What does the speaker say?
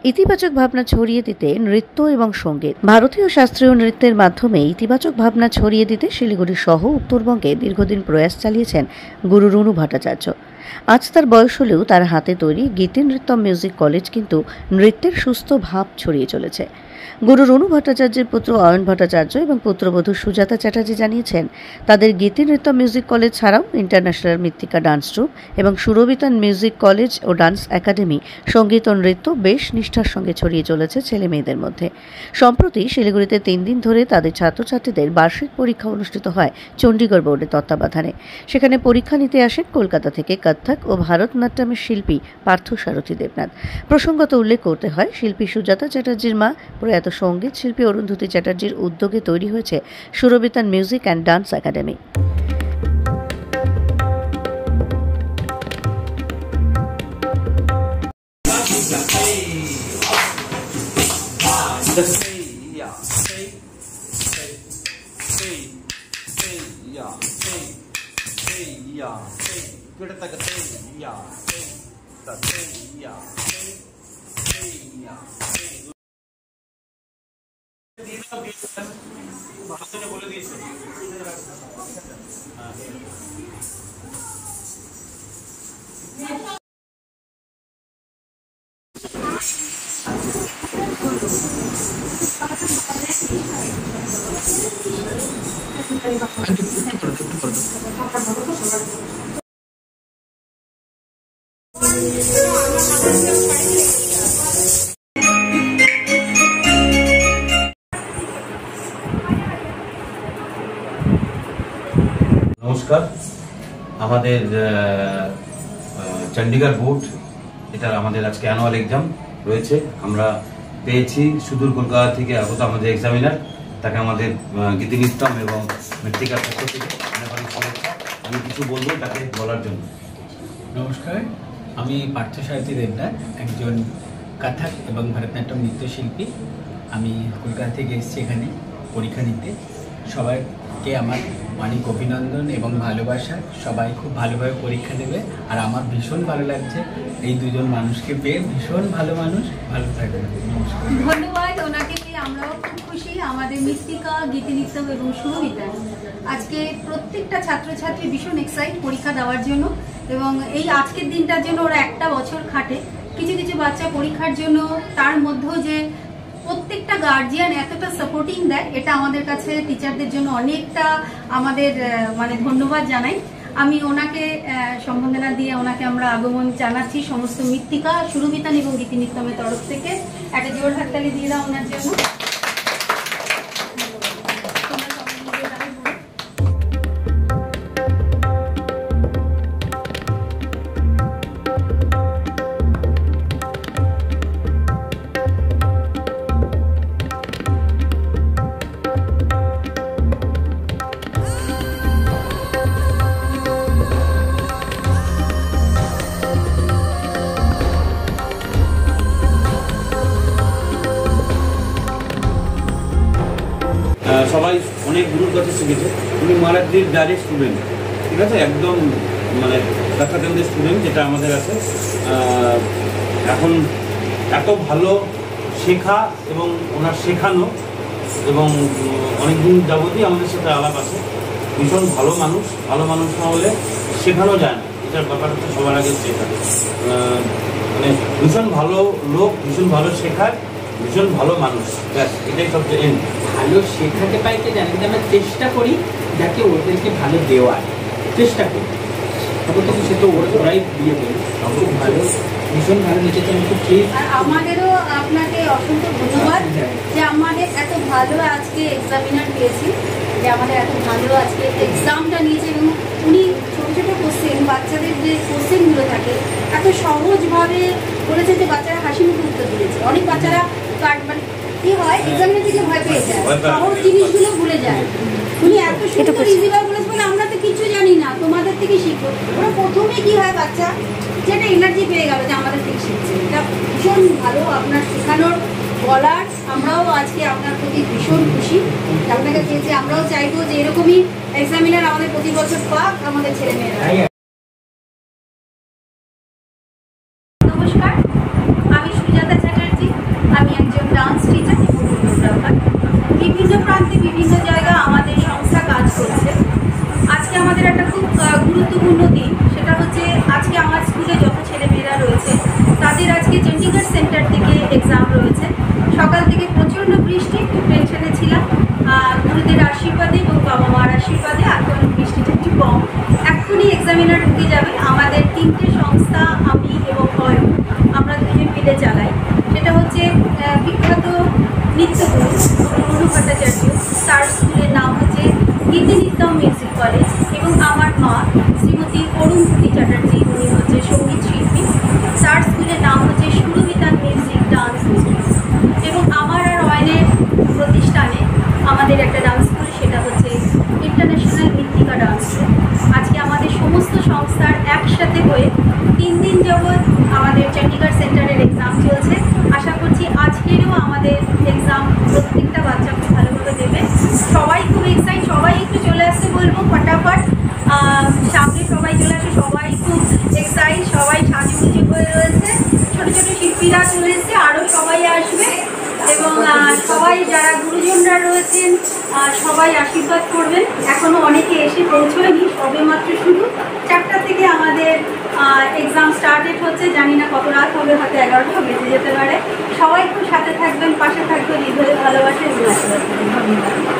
ইতিবাচক ভাবনা ছড়িয়ে দিতে নৃত্য এবং সঙ্গীত। ভারতীয় শাস্ত্রীয় নৃত্যের মাধ্যমে ইতিবাচক ভাবনা ছড়িয়ে দিতে শিলিগুড়ি সহ উত্তরবঙ্গে দীর্ঘদিন প্রয়াস চালিয়েছেন গুরু রুনু ভট্টাচার্য। আজ তার বয়স হলেও তার হাতে তৈরি গীতি নৃত্যম মিউজিক কলেজ কিন্তু নৃত্যের সুস্থ ভাব ছড়িয়ে চলেছে। গুরু রুনু ভট্টাচার্যের পুত্র অয়ন ভট্টাচার্য এবং পুত্রবধূ সুজাতা চ্যাটার্জি জানিয়েছেন, তাদের গীতি নৃত্যম মিউজিক কলেজ ছাড়াও ইন্টারন্যাশনাল মৃত্তিকা ডান্স ট্রুপ এবং সুরবিতান মিউজিক কলেজ ও ডান্স একাডেমি সঙ্গীত ও নৃত্য বেশ নিষ্ঠার সঙ্গে ছড়িয়ে চলেছে ছেলে মেয়েদের মধ্যে। সম্প্রতি শিলিগুড়িতে 3 দিন ধরে তাদের ছাত্রছাত্রীদের বার্ষিক পরীক্ষা অনুষ্ঠিত হয় চণ্ডীগড় বোর্ডের তত্ত্বাবধানে। সেখানে পরীক্ষা নিতে আসেন কলকাতা থেকে কত্থক ও ভারতনাট্যমের শিল্পী পার্থসারথী দেবনাথ। প্রসঙ্গত উল্লেখ করতে হয়, শিল্পী সুজাতা চ্যাটার্জির মা প্রয়াত সঙ্গীত শিল্পী অরুন্ধতী চ্যাটার্জির উদ্যোগে তৈরি হয়েছে সুরবিতান মিউজিক অ্যান্ড ডান্স একাডেমি। নমস্কার। আমাদের চণ্ডীগড় বোর্ড, এটা আমাদের আজকে অ্যানুয়াল এক্সাম রয়েছে। আমরা পেয়েছি সুদূর কলকাতা থেকে আগত আমাদের এক্সামিনার, তাকে আমাদের গীতি নৃত্যম এবং মৃত্তিকার পক্ষ থেকে অনেক শুভেচ্ছা। আমি কিছু বলবো তাকে বলার জন্য। নমস্কার, আমি পার্থসারথী দেবনাথ, একজন কত্থক এবং ভারতনাট্যম নৃত্যশিল্পী। আমি কলকাতা থেকে এসেছি এখানে পরীক্ষা নিতে। সবাইকে আমার অনেক অভিনন্দন এবং ভালোবাসা। সবাই খুব ভালোভাবে পরীক্ষা দেবে। আর আমার ভীষণ ভালো লাগছে এই দুজন মানুষকে পেয়ে, ভীষণ ভালো মানুষ। ভালো থাকবেন। নমস্কার। ধন্যবাদ ওনাকে পেয়ে। আমরাও খুব খুশি। আমাদের মৃত্তিকা, গীতি নৃত্যম এবং সুরবিতান আজকে প্রত্যেকটা ছাত্রছাত্রী ভীষণ এক্সাইট পরীক্ষা দেওয়ার জন্য, এবং এই আজকের দিনটার জন্য ওরা একটা বছর খাটে। কিছু কিছু বাচ্চা পরীক্ষার জন্য, তার মধ্যেও যে প্রত্যেকটা গার্জিয়ান এতটা সাপোর্টিং দেয়, এটা আমাদের কাছে টিচারদের জন্য অনেকটা আমাদের ধন্যবাদ জানাই। আমি ওনাকে সম্বর্ধনা দিয়ে ওনাকে আমরা আগমন জানাচ্ছি সমস্ত মৃত্তিকা, সুরবিতান এবং গীতি নৃত্যমের তরফ থেকে। একটা জোর হাততালি দিয়ে দাও ওনার জন্য। সবাই অনেক গুরুর কাছে শিখেছে। উনি মারাঠির ডাইরেক্ট স্টুডেন্ট, ঠিক আছে, একদম কত্থকের স্টুডেন্ট যেটা আমাদের আছে। এখন এত ভালো শেখা এবং ওনার শেখানো, এবং অনেকদিন যাবতই আমাদের সাথে আলাপ আছে। ভীষণ ভালো মানুষ। ভালো মানুষ না হলে শেখানো যায় না, এটার ব্যাপারটা সবার আগে শেখা। ভীষণ ভালো লোক, ভীষণ ভালো শেখায়, ভীষণ ভালো মানুষ। ব্যাস, এটাই সবচেয়ে এন্ড। ভালো শেখাতে পাই কি জানি, কিন্তু আমরা চেষ্টা করি যাতে ওদেরকে ভালো দেওয়ার চেষ্টা করি। তখন তো সে তো ওরাই দিয়ে দেবে। খুব ভালো, ভীষণ ভালো লিখেছে। আমি খুব ঠিক। আর আমাদেরও আপনাকে অসংখ্য ধন্যবাদ যে আমাদের এত ভালো আজকে এক্সামিনার পেয়েছি, যে আমাদের এত ভালো আজকে এক্সামটা নিয়েছে, এবং উনি ছোটো ছোটো কোশ্চেন, বাচ্চাদের যে কোশ্চেনগুলো থাকে এত সহজভাবে বলেছে যে বাচ্চারা হাসি মুখে উত্তর দিয়েছে। অনেক বাচ্চারা কি হয়, এক্সামিনার থেকে ভয় পেয়ে যায়, সহজ জিনিসগুলো ভুলে যায়। উনি এত সুন্দর ইজিভাবে বলেছে বলে আমরা তো কিছু জানি না, তোমাদের থেকে শিখবো। ওরা প্রথমে কি হয়, বাচ্চা যেটা এনার্জি পেয়ে গেল যে আমাদের থেকে শিখছে। এটা ভীষণ ভালো আপনার শেখানোর বলার। আমরাও আজকে আপনার প্রতি ভীষণ খুশি আপনাকে পেয়েছি। আমরাও চাইবো যে এরকমই এক্সামিনার আমাদের প্রতি বছর পাক আমাদের ছেলেমেয়েরা। নমস্কার, আমি সুজাতা চ্যাটার্জি, এক্সাম রয়েছে। সকাল থেকে প্রচণ্ড বৃষ্টি, একটু টেনশনে ছিলাম। গুরুদের আশীর্বাদে এবং বাবা মার আশীর্বাদে এখন বৃষ্টিটা একটু কম। এক্ষুনি এক্সামিনার ঢুকে যাবে। আমাদের 3টে সংস্থা আমি এবং অয়ন আমরা দুজন মিলে চালাই। সেটা হচ্ছে বিখ্যাত নৃত্যগুরু রুনু ভট্টাচার্য, তার স্কুলের নাম হচ্ছে গীতি নিত্যম মিউজিক কলেজ, এবং আমার মা শ্রীমতী অরুন্ধতী চ্যাটার্জি, উনি হচ্ছে সঙ্গীত শিল্পী, তার স্কুলের নাম হচ্ছে সুরবিতান মিউজিক ডান্স ইনস্টিটিউট। এবং আমার আর অয়নের প্রতিষ্ঠানে আমাদের একটা ডান্স স্কুল, সেটা হচ্ছে ইন্টারন্যাশনাল মৃত্তিকা ডান্স স্কুল। আজকে আমাদের সমস্ত সংস্থার একসাথে হয়ে 3 দিন যাবৎ আমাদের চণ্ডীগড় সেন্টারের এক্সাম চলছে। আশা করছি আজকেরও আমাদের এক্সাম প্রত্যেকটা বাচ্চা খুব ভালোভাবে দেবে। সবাই খুব এক্সাইট, সবাই একটু চলে আসতে বলবো ফটাফট, সামনে সবাই চলে আসে, সবাই খুব এক্সাইট, সবাই সাজুগুজু হয়ে রয়েছে, ছোটো ছোটো শিল্পীরা চলে এসছে, আরও সবাই আসবে। এবং সবাই যারা গুরুজনরা রয়েছেন সবাই আশীর্বাদ করবেন। এখনও অনেকে এসে পৌঁছয়নি, সবে মাত্র শুরু, 4টা থেকে আমাদের এক্সাম স্টার্টেড হচ্ছে। জানি না কত রাত হবে, হয়তো 11টা বেজে যেতে পারে। সবাই খুব সাথে থাকবেন, পাশে থাকবেন, হৃদয়ে ভালোবাসে এবং আশীর্বাদ করবেন। ধন্যবাদ।